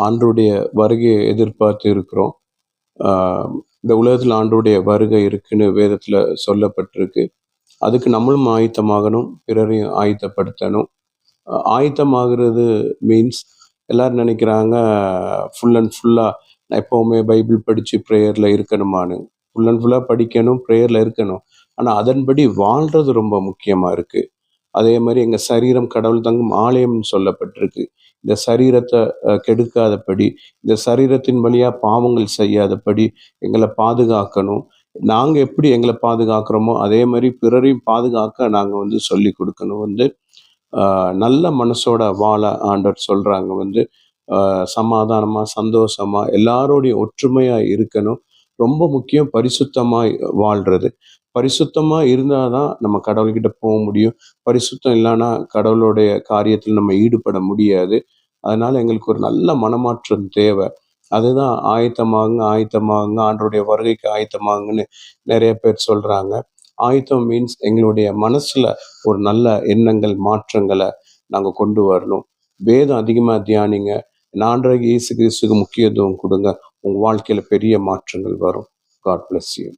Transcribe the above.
ஆண்டவருடைய வருகையை எதிர்பார்த்து இருக்கிறோம். இந்த உலகத்தில் ஆண்டவருடைய வருகை இருக்குன்னு வேதத்தில் சொல்லப்பட்டிருக்கு. அதுக்கு நம்மளும் ஆயத்தமாகணும், பிறரையும் ஆயத்தப்படுத்தணும். ஆயத்தமாகிறது மீன்ஸ் எல்லாரும் நினைக்கிறாங்க ஃபுல் அண்ட் ஃபுல்லாக நான் எப்போவுமே பைபிள் படித்து ப்ரேயரில் இருக்கணுமான்னு. ஃபுல் அண்ட் ஃபுல்லாக படிக்கணும், ப்ரேயரில் இருக்கணும். ஆனால் அதன்படி வாழ்கிறது ரொம்ப முக்கியமாக இருக்குது. அதே மாதிரி எங்கள் சரீரம் கடவுள் தங்கும் ஆலயம்னு சொல்லப்பட்டிருக்கு. இந்த சரீரத்தை கெடுக்காதபடி, இந்த சரீரத்தின் வழியாக பாவங்கள் செய்யாதபடி எங்களை பாதுகாக்கணும். நாங்கள் எப்படி எங்களை பாதுகாக்கிறோமோ அதே மாதிரி பிறரையும் பாதுகாக்க நாங்கள் சொல்லி கொடுக்கணும். நல்ல மனசோட வாழ ஆண்டவர் சொல்றாங்க. சமாதானமா, சந்தோஷமா, எல்லாரோடையும் ஒற்றுமையா இருக்கணும். ரொம்ப முக்கியம் பரிசுத்தமாய் வாழ்றது. பரிசுத்தமா இருந்தா தான் நம்ம கடவுள்கிட்ட போக முடியும். பரிசுத்தம் இல்லைன்னா கடவுளுடைய காரியத்தில் நம்ம ஈடுபட முடியாது. அதனால எங்களுக்கு ஒரு நல்ல மனமாற்றம் தேவை. அதுதான் ஆயத்தமாகுங்க, ஆயத்தமாகுங்க, ஆண்டவருடைய வருகைக்கு ஆயத்தமாகுங்கன்னு நிறைய பேர் சொல்றாங்க. ஆயத்தம் மீன்ஸ் எங்களுடைய மனசுல ஒரு நல்ல எண்ணங்கள், மாற்றங்களை நாங்க கொண்டு வரணும். வேதம் அதிகமா தியானிங்க. ஆண்டவராகிய இயேசு கிறிஸ்துவுக்கு முக்கியத்துவம் கொடுங்க. உங்க வாழ்க்கையில பெரிய மாற்றங்கள் வரும். God bless you.